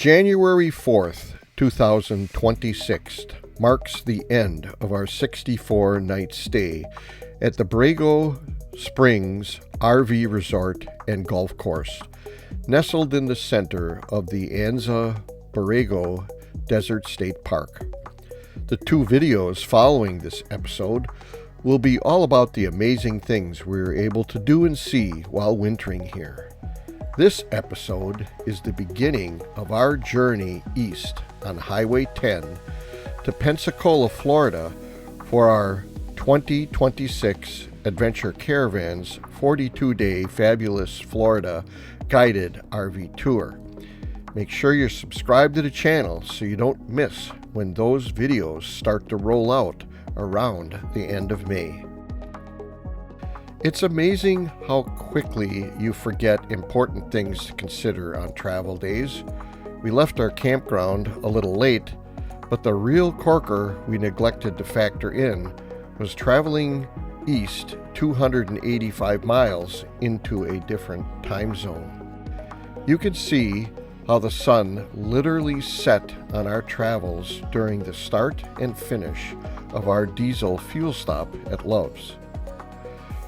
January 4th, 2026 marks the end of our 64-night stay at the Borrego Springs RV Resort and Golf Course, nestled in the center of the Anza Borrego Desert State Park. The two videos following this episode will be all about the amazing things we were able to do and see while wintering here. This episode is the beginning of our journey east on Highway 10 to Pensacola, Florida for our 2026 Adventure Caravans 42-day Fabulous Florida guided RV tour. Make sure you're subscribed to the channel so you don't miss when those videos start to roll out around the end of May. It's amazing how quickly you forget important things to consider on travel days. We left our campground a little late, but the real corker we neglected to factor in was traveling east 285 miles into a different time zone. You can see how the sun literally set on our travels during the start and finish of our diesel fuel stop at Love's.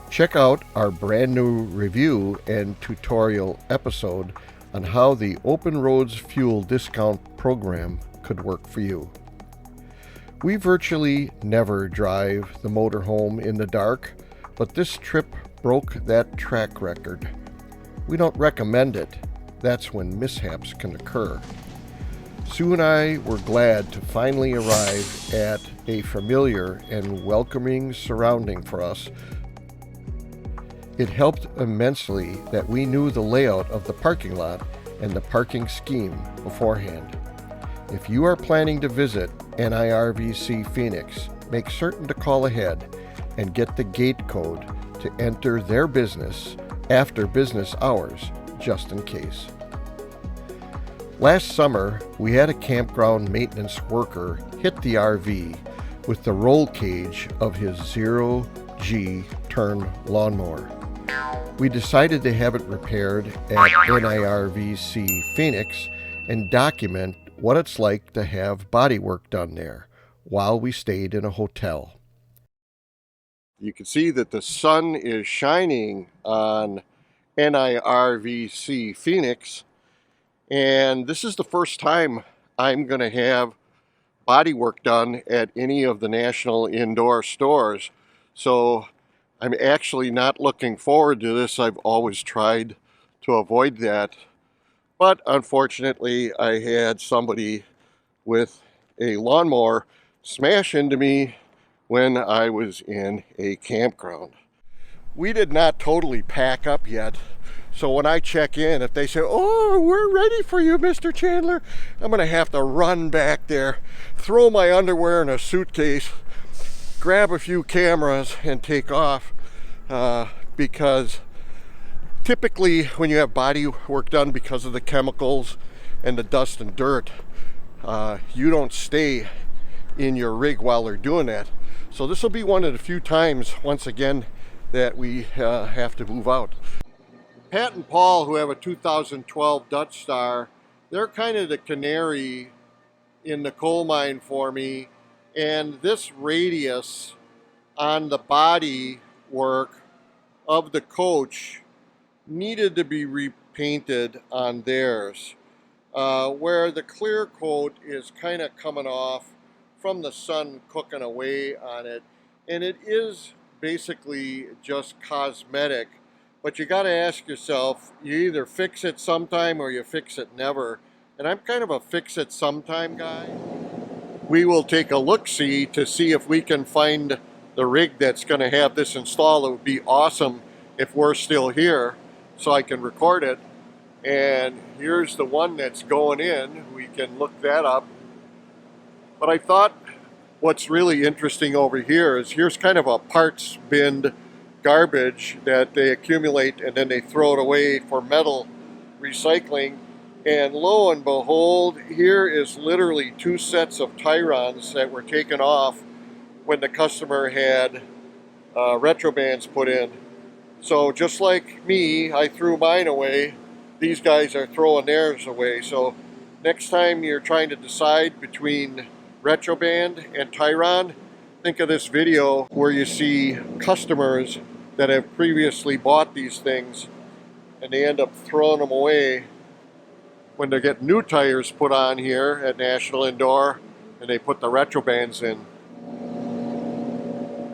Check out our brand new review and tutorial episode on how the Open Roads Fuel Discount Program could work for you. We virtually never drive the motorhome in the dark, but this trip broke that track record. We don't recommend it. That's when mishaps can occur. Sue and I were glad to finally arrive at a familiar and welcoming surrounding for us. It helped immensely that we knew the layout of the parking lot and the parking scheme beforehand. If you are planning to visit NIRVC Phoenix, make certain to call ahead and get the gate code to enter their business after business hours, just in case. Last summer, we had a campground maintenance worker hit the RV with the roll cage of his 0G turn lawnmower. We decided to have it repaired at NIRVC Phoenix and document what it's like to have bodywork done there while we stayed in a hotel. You can see that the sun is shining on NIRVC Phoenix, and this is the first time I'm going to have bodywork done at any of the national indoor stores. So I'm actually not looking forward to this. I've always tried to avoid that. But unfortunately, I had somebody with a lawnmower smash into me when I was in a campground. We did not totally pack up yet. So when I check in, if they say, "Oh, we're ready for you, Mr. Chandler," I'm going to have to run back there, throw my underwear in a suitcase, grab a few cameras and take off, because typically when you have body work done, because of the chemicals and the dust and dirt, you don't stay in your rig while they're doing that. So this will be one of the few times, once again, that we have to move out. Pat and Paul, who have a 2012 Dutch Star, they're kind of the canary in the coal mine for me, and this radius on the body work of the coach needed to be repainted on theirs, where the clear coat is kind of coming off from the sun cooking away on it, and it is basically just cosmetic. But you got to ask yourself, you either fix it sometime or you fix it never. And I'm kind of a fix it sometime guy. We will take a look-see to see if we can find the rig that's going to have this installed. It would be awesome if we're still here so I can record it. And here's the one that's going in. We can look that up. But I thought what's really interesting over here is here's kind of a parts bin garbage that they accumulate and then they throw it away for metal recycling. And lo and behold, here is literally two sets of Tyrons that were taken off when the customer had Rettrobands put in. So just like me, I threw mine away. These guys are throwing theirs away. So next time you're trying to decide between Retroband and Tyron, think of this video where you see customers that have previously bought these things and they end up throwing them away when they're getting new tires put on here at National Indoor and they put the Retrobands in.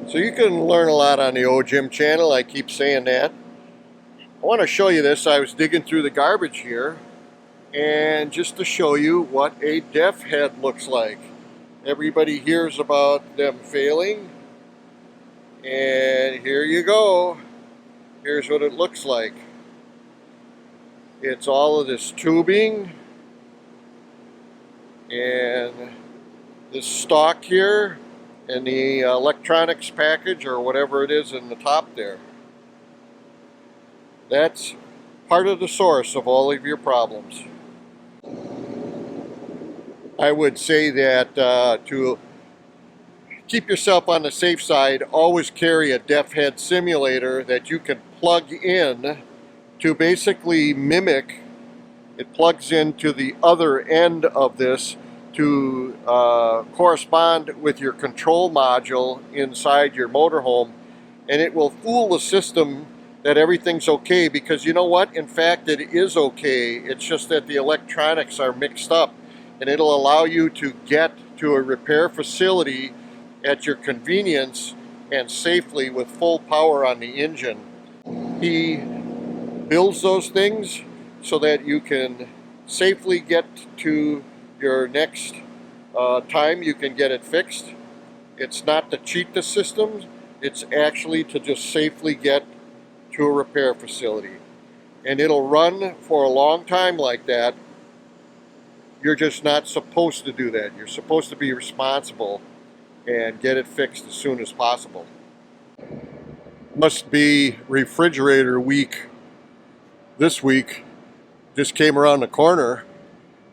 So you can learn a lot on the OGym channel, I keep saying that. I want to show you this. I was digging through the garbage here, and just to show you what a def head looks like. Everybody hears about them failing, and here you go. Here's what it looks like. It's all of this tubing and this stock here and the electronics package or whatever it is in the top there. That's part of the source of all of your problems. I would say that to keep yourself on the safe side, always carry a def head simulator that you can plug in to basically mimic. It plugs into the other end of this to correspond with your control module inside your motorhome, and it will fool the system that everything's okay, because you know what? In fact, it is okay. It's just that the electronics are mixed up, and it'll allow you to get to a repair facility at your convenience and safely with full power on the engine. He builds those things so that you can safely get to your next time you can get it fixed. It's not to cheat the system, it's actually to just safely get to a repair facility. And it'll run for a long time like that. You're just not supposed to do that. You're supposed to be responsible and get it fixed as soon as possible. Must be refrigerator week this week. Just came around the corner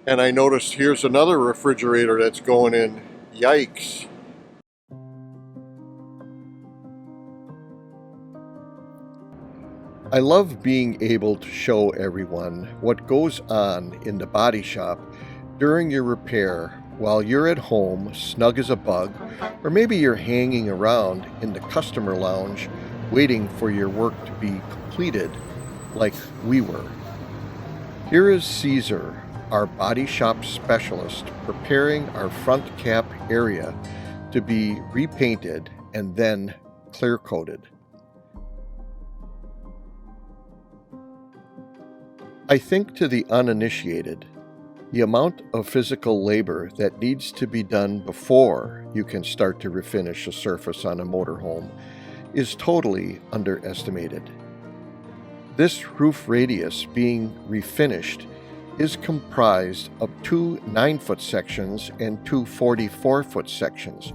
and I noticed here's another refrigerator that's going in. Yikes. I love being able to show everyone what goes on in the body shop during your repair while you're at home snug as a bug, or maybe you're hanging around in the customer lounge waiting for your work to be completed like we were. Here is Caesar, our body shop specialist, preparing our front cap area to be repainted and then clear coated. I think to the uninitiated, the amount of physical labor that needs to be done before you can start to refinish a surface on a motorhome is totally underestimated. This roof radius being refinished is comprised of 2 9-foot sections and 2 44-foot sections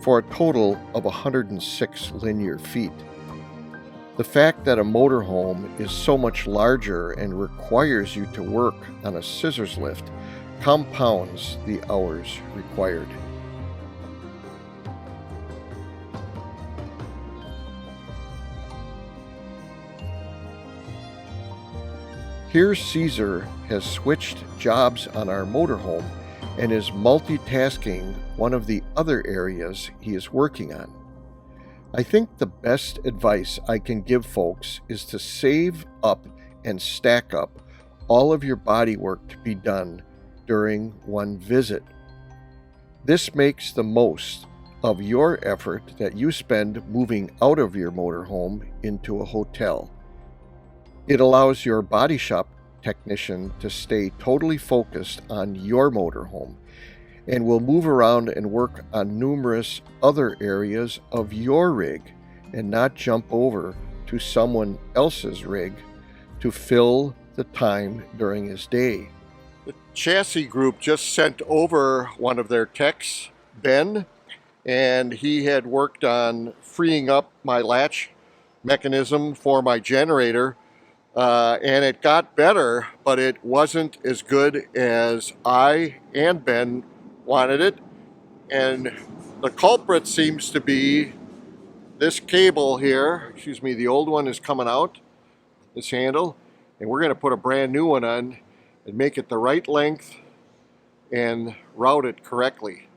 for a total of 106 linear feet. The fact that a motorhome is so much larger and requires you to work on a scissors lift compounds the hours required. Here Caesar has switched jobs on our motorhome and is multitasking one of the other areas he is working on. I think the best advice I can give folks is to save up and stack up all of your body work to be done during one visit. This makes the most of your effort that you spend moving out of your motorhome into a hotel. It allows your body shop technician to stay totally focused on your motorhome and will move around and work on numerous other areas of your rig and not jump over to someone else's rig to fill the time during his day. The chassis group just sent over one of their techs, Ben, and he had worked on freeing up my latch mechanism for my generator, and it got better, but it wasn't as good as I and Ben wanted it. And the culprit seems to be this cable here. Excuse me, the old one is coming out, this handle, and we're going to put a brand new one on and make it the right length and route it correctly.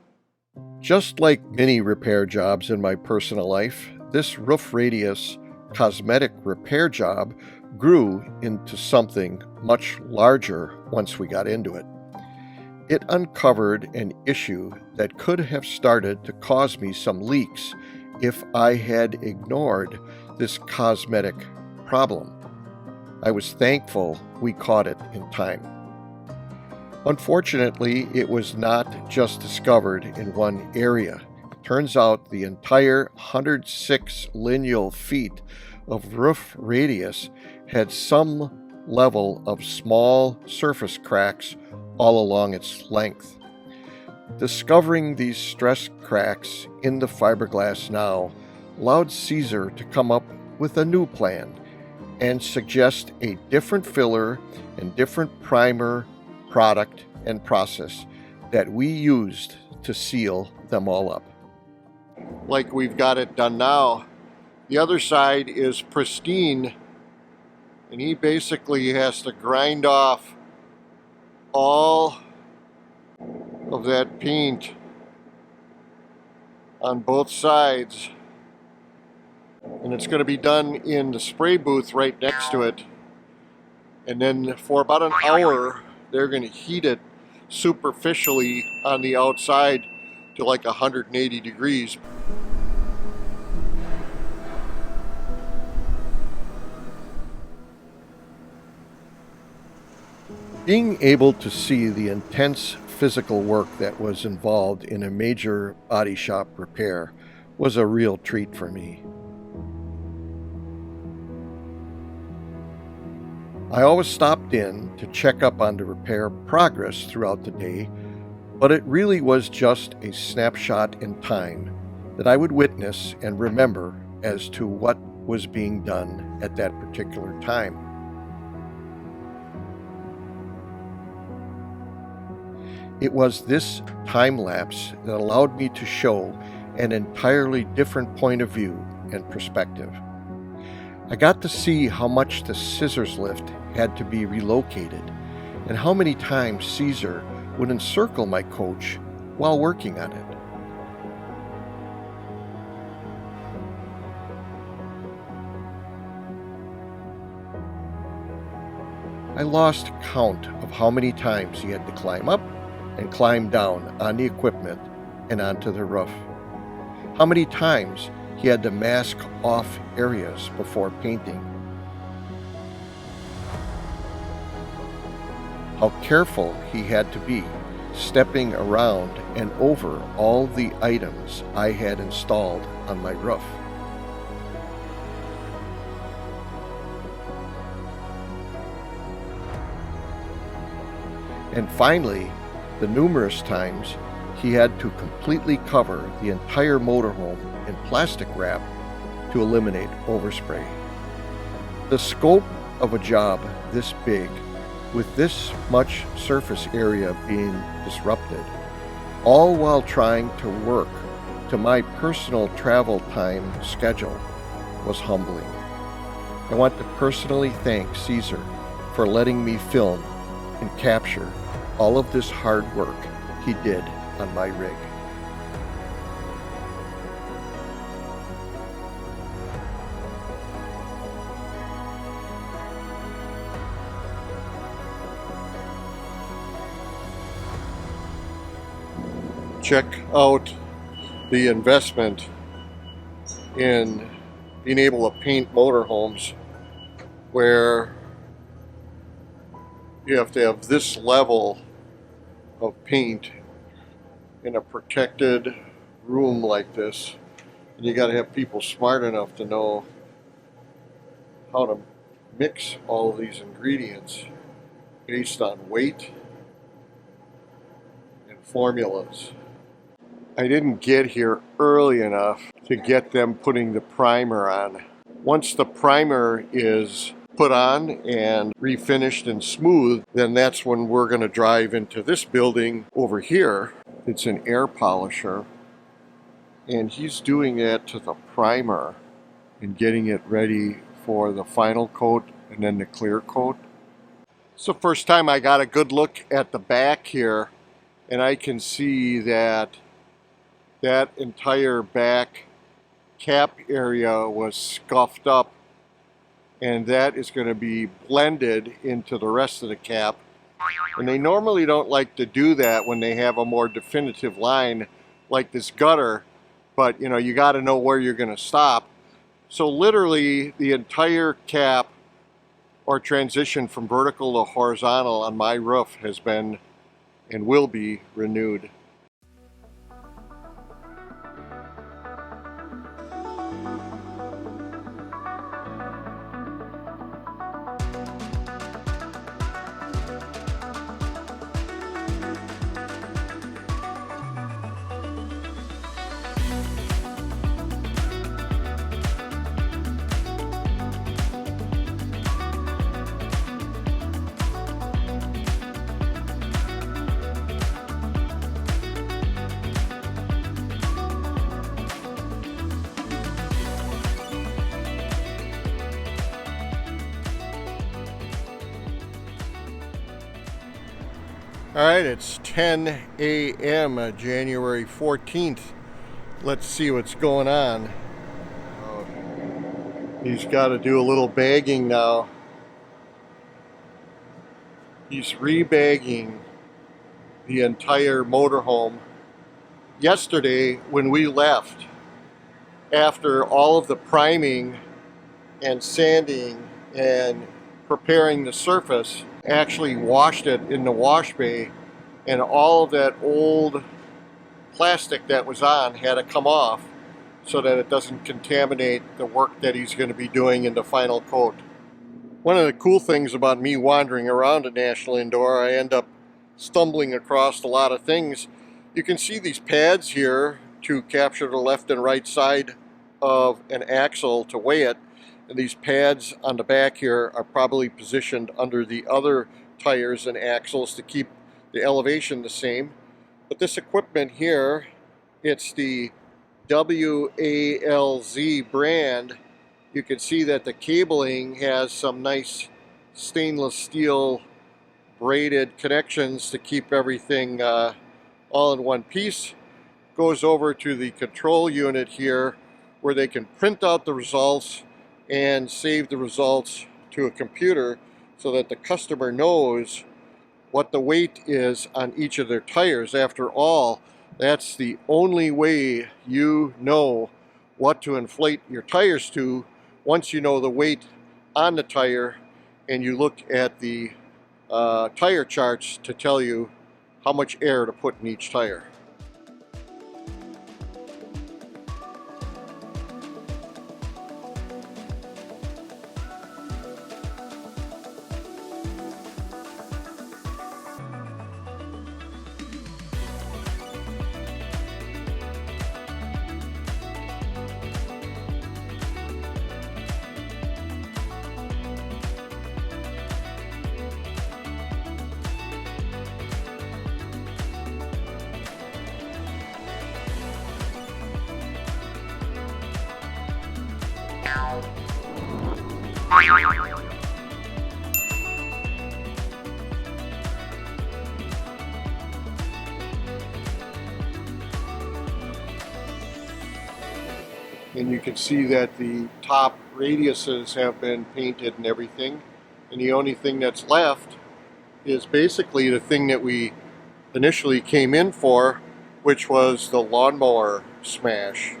Just like many repair jobs in my personal life, this roof radius cosmetic repair job grew into something much larger once we got into it. It uncovered an issue that could have started to cause me some leaks if I had ignored this cosmetic problem. I was thankful we caught it in time. Unfortunately, it was not just discovered in one area. It turns out the entire 106 lineal feet of roof radius had some level of small surface cracks all along its length. Discovering these stress cracks in the fiberglass now allowed Caesar to come up with a new plan and suggest a different filler and different primer product and process that we used to seal them all up. Like we've got it done now. The other side is pristine, and he basically has to grind off all of that paint on both sides, and it's going to be done in the spray booth right next to it, and then for about an hour they're going to heat it superficially on the outside to like 180 degrees. Being able to see the intense physical work that was involved in a major body shop repair was a real treat for me. I always stopped in to check up on the repair progress throughout the day, but it really was just a snapshot in time that I would witness and remember as to what was being done at that particular time. It was this time lapse that allowed me to show an entirely different point of view and perspective. I got to see how much the scissors lift had to be relocated and how many times Caesar would encircle my coach while working on it. I lost count of how many times he had to climb up and climb down on the equipment and onto the roof. How many times he had to mask off areas before painting. How careful he had to be stepping around and over all the items I had installed on my roof. And finally, the numerous times he had to completely cover the entire motorhome in plastic wrap to eliminate overspray. The scope of a job this big, with this much surface area being disrupted, all while trying to work to my personal travel time schedule, was humbling. I want to personally thank Caesar for letting me film and capture all of this hard work he did on my rig. Check out the investment in being able to paint motorhomes where you have to have this level of paint in a protected room like this, and you got to have people smart enough to know how to mix all of these ingredients based on weight and formulas. I didn't get here early enough to get them putting the primer on. Once the primer is put on and refinished and smooth, then that's when we're going to drive into this building over here. It's an air polisher, and he's doing that to the primer and getting it ready for the final coat and then the clear coat. It's the first time I got a good look at the back here, and I can see that that entire back cap area was scuffed up, and that is going to be blended into the rest of the cap. And they normally don't like to do that when they have a more definitive line like this gutter, but you know, you got to know where you're going to stop. So literally the entire cap or transition from vertical to horizontal on my roof has been and will be renewed. All right, it's 10 a.m. January 14th. Let's see what's going on. He's got to do a little bagging now. He's rebagging the entire motorhome. Yesterday, when we left, after all of the priming and sanding and preparing the surface, actually washed it in the wash bay, and all of that old plastic that was on had to come off so that it doesn't contaminate the work that he's going to be doing in the final coat. One of the cool things about me wandering around at National Indoor, I end up stumbling across a lot of things. You can see these pads here to capture the left and right side of an axle to weigh it. And these pads on the back here are probably positioned under the other tires and axles to keep the elevation the same. But this equipment here, it's the WALZ brand. You can see that the cabling has some nice stainless steel braided connections to keep everything all in one piece. Goes over to the control unit here where they can print out the results and save the results to a computer so that the customer knows what the weight is on each of their tires. After all, that's the only way you know what to inflate your tires to, once you know the weight on the tire and you look at the tire charts to tell you how much air to put in each tire. And you can see that the top radiuses have been painted and everything. And the only thing that's left is basically the thing that we initially came in for, which was the lawnmower smash.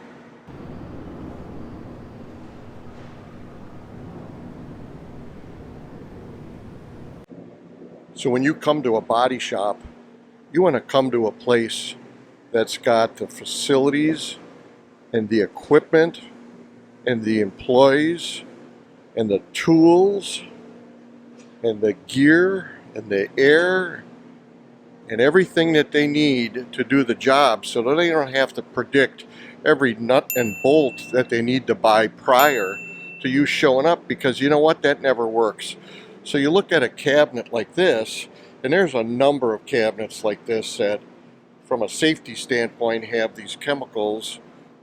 So when you come to a body shop, you want to come to a place that's got the facilities and the equipment and the employees and the tools and the gear and the air and everything that they need to do the job, so that they don't have to predict every nut and bolt that they need to buy prior to you showing up, because you know what, that never works. So you look at a cabinet like this, and there's a number of cabinets like this that from a safety standpoint have these chemicals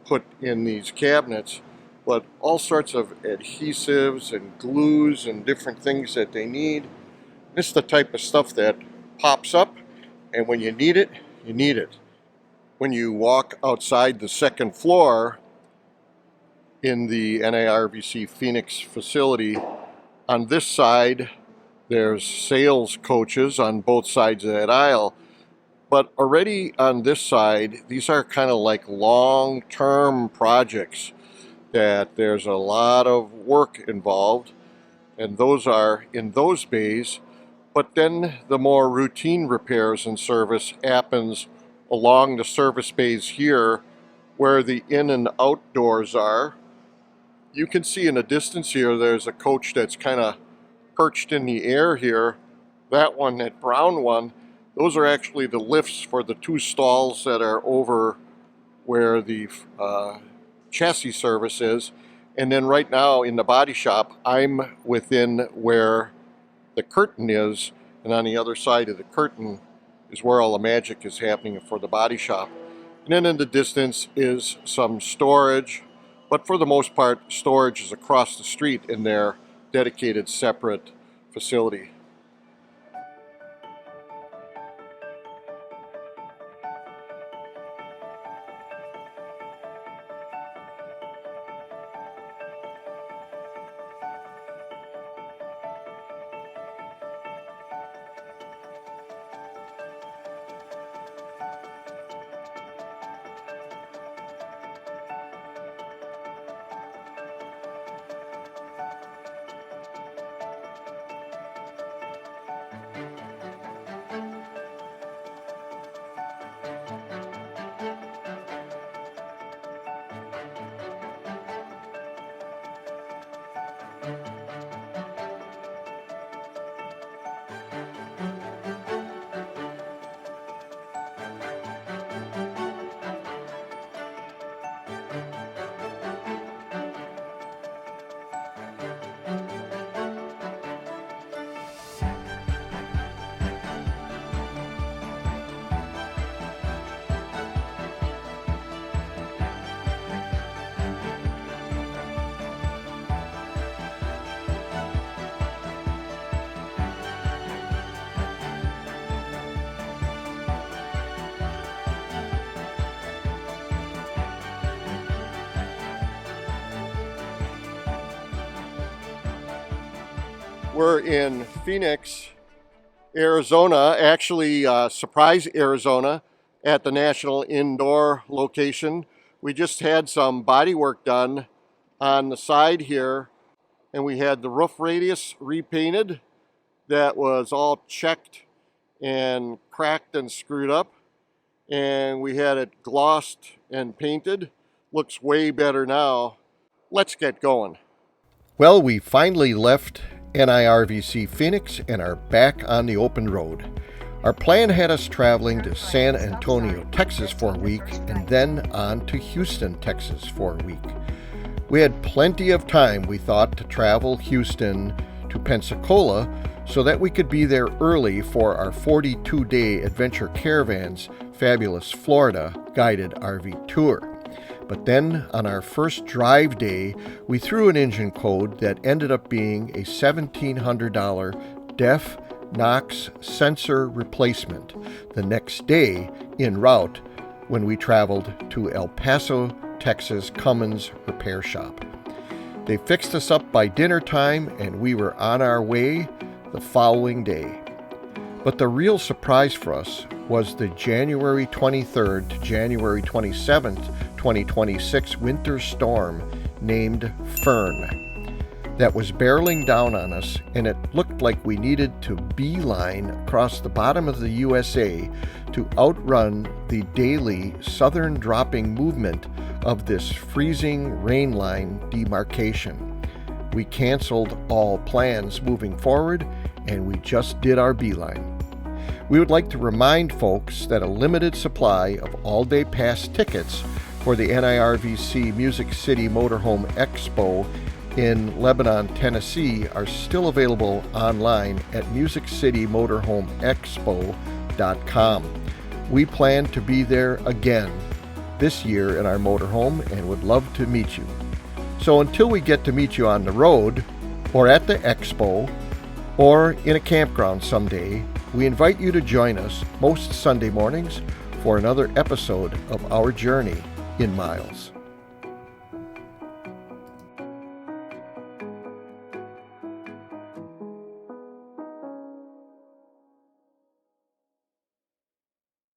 put in these cabinets, but all sorts of adhesives and glues and different things that they need. This is the type of stuff that pops up, and when you need it, you need it. When you walk outside the second floor in the NIRVC Phoenix facility, on this side there's sales coaches on both sides of that aisle. But already on this side, these are kind of like long-term projects that there's a lot of work involved, and those are in those bays. But then the more routine repairs and service happens along the service bays here, where the in and out doors are. You can see in the distance here, there's a coach that's kind of perched in the air here. That one, that brown one, those are actually the lifts for the two stalls that are over where the chassis service is. And then right now in the body shop, I'm within where the curtain is, and on the other side of the curtain is where all the magic is happening for the body shop. And then in the distance is some storage, but for the most part, storage is across the street in their dedicated separate facility. We're in Phoenix, Arizona, actually Surprise, Arizona, at the National Indoor location. We just had some body work done on the side here, and we had the roof radius repainted. That was all checked and cracked and screwed up, and we had it glossed and painted. Looks way better now. Let's get going. Well, we finally left NIRVC Phoenix and are back on the open road. Our plan had us traveling to San Antonio, Texas for a week, and then on to Houston, Texas for a week. We had plenty of time, we thought, to travel Houston to Pensacola so that we could be there early for our 42-day Adventure Caravans Fabulous Florida guided RV tour. But then, on our first drive day, we threw an engine code that ended up being a $1,700 DEF NOx sensor replacement the next day en route when we traveled to El Paso, Texas Cummins Repair Shop. They fixed us up by dinner time, and we were on our way the following day. But the real surprise for us was the January 23rd to January 27th, 2026 winter storm named Fern that was barreling down on us, and it looked like we needed to beeline across the bottom of the USA to outrun the daily southern dropping movement of this freezing rain line demarcation. We canceled all plans moving forward, and we just did our beeline. We would like to remind folks that a limited supply of all-day pass tickets for the NIRVC Music City Motorhome Expo in Lebanon, Tennessee are still available online at musiccitymotorhomeexpo.com. We plan to be there again this year in our motorhome and would love to meet you. So until we get to meet you on the road or at the expo or in a campground someday, we invite you to join us most Sunday mornings for another episode of our journey in Myles.